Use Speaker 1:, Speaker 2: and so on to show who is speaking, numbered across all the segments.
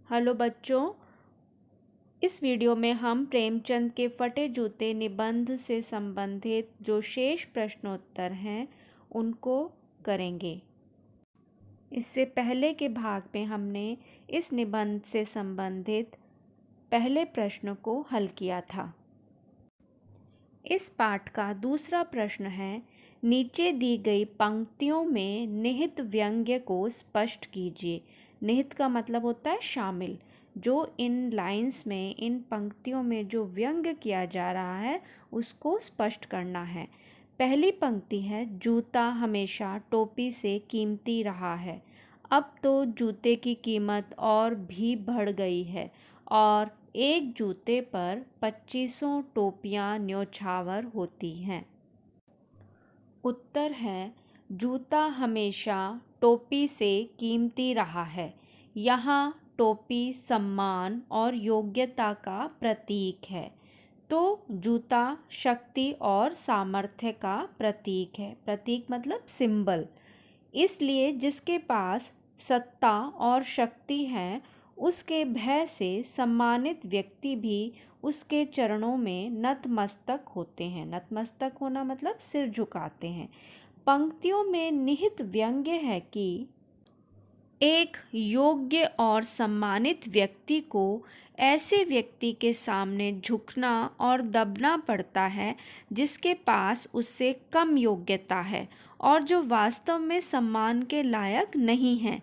Speaker 1: Hello बच्चों, इस video में हम प्रेमचंद के फटे जूते निबंध से संबंधित जो शेष प्रश्नोत्तर हैं उनको करेंगे। इससे पहले के भाग में हमने इस निबंध से संबंधित पहले प्रश्न को हल किया था। इस पाठ का दूसरा प्रश्न है, नीचे दी गई पंक्तियों में निहित व्यंग्य को स्पष्ट कीजिए। निहित का मतलब होता है शामिल। जो इन लाइंस में, इन पंक्तियों में जो व्यंग्य किया जा रहा है उसको स्पष्ट करना है। पहली पंक्ति है, जूता हमेशा टोपी से कीमती रहा है। अब तो जूते की कीमत और भी बढ़ गई है और एक जूते पर 2500 टोपियां न्योछावर होती हैं। उत्तर है, जूता हमेशा टोपी से कीमती रहा है। यहाँ टोपी सम्मान और योग्यता का प्रतीक है, तो जूता शक्ति और सामर्थ्य का प्रतीक है। प्रतीक मतलब सिंबल। इसलिए जिसके पास सत्ता और शक्ति है उसके भय से सम्मानित व्यक्ति भी उसके चरणों में नतमस्तक होते हैं। नतमस्तक होना मतलब सिर झुकाते हैं। पंक्तियों में निहित व्यंग्य है कि एक योग्य और सम्मानित व्यक्ति को ऐसे व्यक्ति के सामने झुकना और दबना पड़ता है जिसके पास उससे कम योग्यता है और जो वास्तव में सम्मान के लायक नहीं है,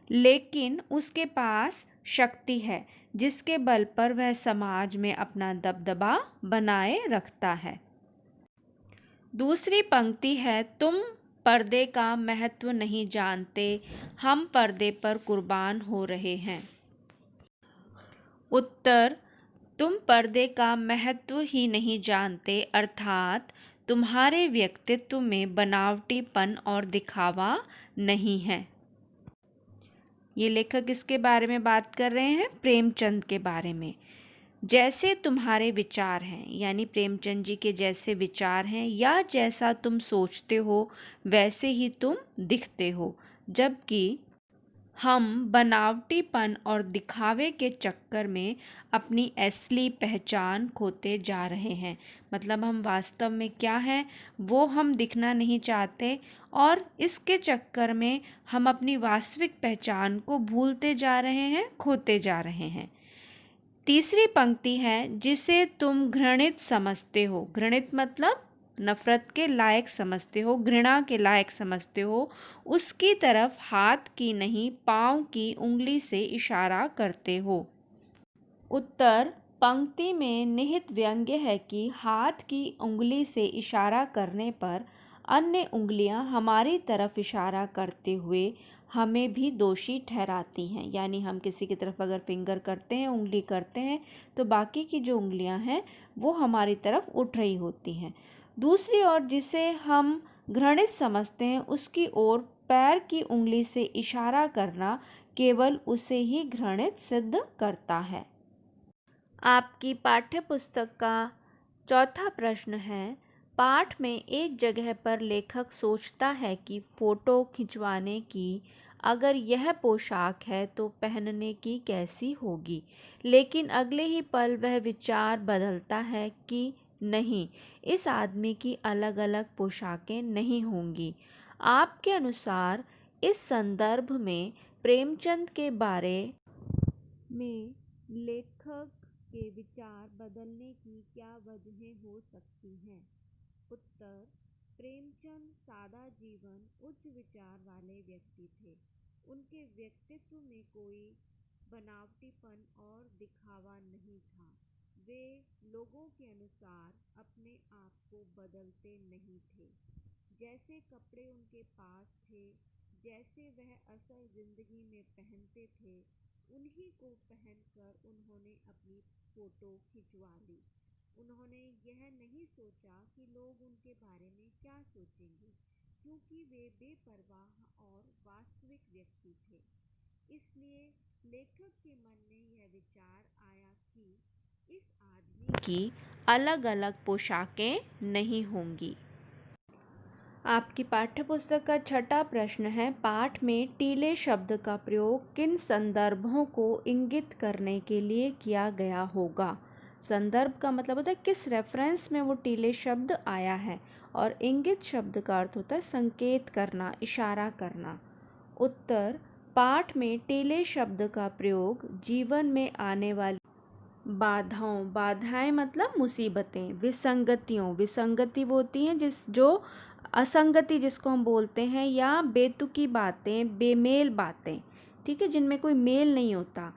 Speaker 1: लेकिन उसके पास शक्ति है जिसके बल पर वह समाज में अपना दबदबा बनाए रखता है। दूसरी पंक्ति है, तुम पर्दे का महत्व नहीं जानते, हम पर्दे पर कुर्बान हो रहे हैं। उत्तर, तुम पर्दे का महत्व ही नहीं जानते, अर्थात तुम्हारे व्यक्तित्व में बनावटीपन और दिखावा नहीं है। ये लेखक इसके बारे में बात कर रहे हैं, प्रेमचंद के बारे में। जैसे तुम्हारे विचार हैं, यानी प्रेमचंद जी के जैसे विचार हैं या जैसा तुम सोचते हो वैसे ही तुम दिखते हो, जबकि हम बनावटीपन और दिखावे के चक्कर में अपनी असली पहचान खोते जा रहे हैं। मतलब हम वास्तव में क्या हैं वो हम दिखना नहीं चाहते और इसके चक्कर में हम अपनी वास्तविक पहचान को भूलते जा रहे हैं, खोते जा रहे हैं। तीसरी पंक्ति है, जिसे तुम घृणित समझते हो। घृणित मतलब नफरत के लायक समझते हो, घृणा के लायक समझते हो, उसकी तरफ हाथ की नहीं पाँव की उंगली से इशारा करते हो। उत्तर, पंक्ति में निहित व्यंग्य है कि हाथ की उंगली से इशारा करने पर अन्य उंगलियां हमारी तरफ इशारा करते हुए हमें भी दोषी ठहराती हैं। यानी हम किसी की तरफ अगर फिंगर करते हैं, उंगली करते हैं, तो बाकी की जो उंगलियां हैं वो हमारी तरफ उठ रही होती हैं। दूसरी ओर जिसे हम घृणित समझते हैं उसकी ओर पैर की उंगली से इशारा करना केवल उसे ही घृणित सिद्ध करता है। आपकी पाठ्य पुस्तक का चौथा प्रश्न है, पाठ में एक जगह पर लेखक सोचता है कि फ़ोटो खिंचवाने की अगर यह पोशाक है तो पहनने की कैसी होगी, लेकिन अगले ही पल वह विचार बदलता है कि नहीं, इस आदमी की अलग अलग पोशाकें नहीं होंगी। आपके अनुसार इस संदर्भ में प्रेमचंद के बारे में लेखक के विचार बदलने की क्या वजहें हो सकती हैं? उत्तर, प्रेमचंद सादा जीवन, उच्च विचार वाले व्यक्ति थे। उनके व्यक्तित्व में कोई बनावटीपन और दिखावा नहीं था। वे लोगों के अनुसार अपने आप को बदलते नहीं थे। जैसे कपड़े उनके पास थे, जैसे वह असल जिंदगी में पहनते थे, उन्हीं को पहनकर उन्होंने अपनी फोटो खिंचवा ली। उन्होंने यह नहीं सोचा कि लोग उनके बारे में क्या सोचेंगे, क्योंकि वे बेपरवाह और वास्तविक व्यक्ति थे। इसलिए लेखक के मन में यह विचार आया कि इस आदमी की अलग अलग पोशाकें नहीं होंगी। आपकी पाठ्य पुस्तक का छठा प्रश्न है, पाठ में टीले शब्द का प्रयोग किन संदर्भों को इंगित करने के लिए किया गया होगा। संदर्भ का मतलब होता है किस रेफरेंस में वो टीले शब्द आया है, और इंगित शब्द का अर्थ होता है संकेत करना, इशारा करना। उत्तर, पाठ में टीले शब्द का प्रयोग जीवन में आने वाली बाधाओं, बाधाएं मतलब मुसीबतें, विसंगतियों, विसंगति वो होती हैं जो असंगति जिसको हम बोलते हैं, या बेतुकी बातें, बेमेल बातें, ठीक है, जिनमें कोई मेल नहीं होता।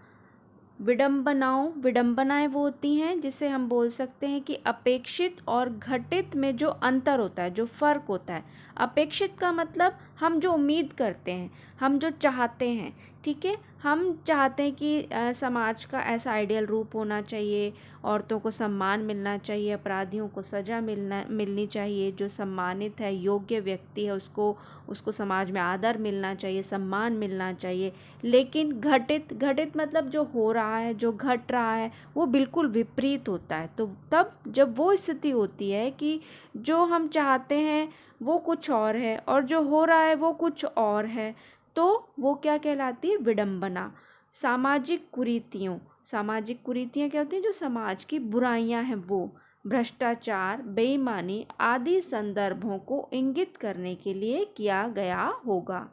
Speaker 1: विडंबनाओं, विडंबनाएं वो होती हैं जिसे हम बोल सकते हैं कि अपेक्षित और घटित में जो अंतर होता है, जो फ़र्क होता है। अपेक्षित का मतलब हम जो उम्मीद करते हैं, हम जो चाहते हैं, ठीक है, हम चाहते हैं कि समाज का ऐसा आइडियल रूप होना चाहिए, औरतों को सम्मान मिलना चाहिए, अपराधियों को सज़ा मिलनी चाहिए, जो सम्मानित है, योग्य व्यक्ति है, उसको समाज में आदर मिलना चाहिए, सम्मान मिलना चाहिए। लेकिन घटित, घटित मतलब जो हो रहा है, जो घट रहा है, वो बिल्कुल विपरीत होता है। तो तब जब वो स्थिति होती है कि जो हम चाहते हैं वो कुछ और है और जो हो रहा है वो कुछ और है, तो वो क्या कहलाती है? विडंबना। सामाजिक कुरीतियों, सामाजिक कुरीतियाँ क्या होती हैं? जो समाज की बुराइयां हैं वो, भ्रष्टाचार, बेईमानी आदि संदर्भों को इंगित करने के लिए किया गया होगा।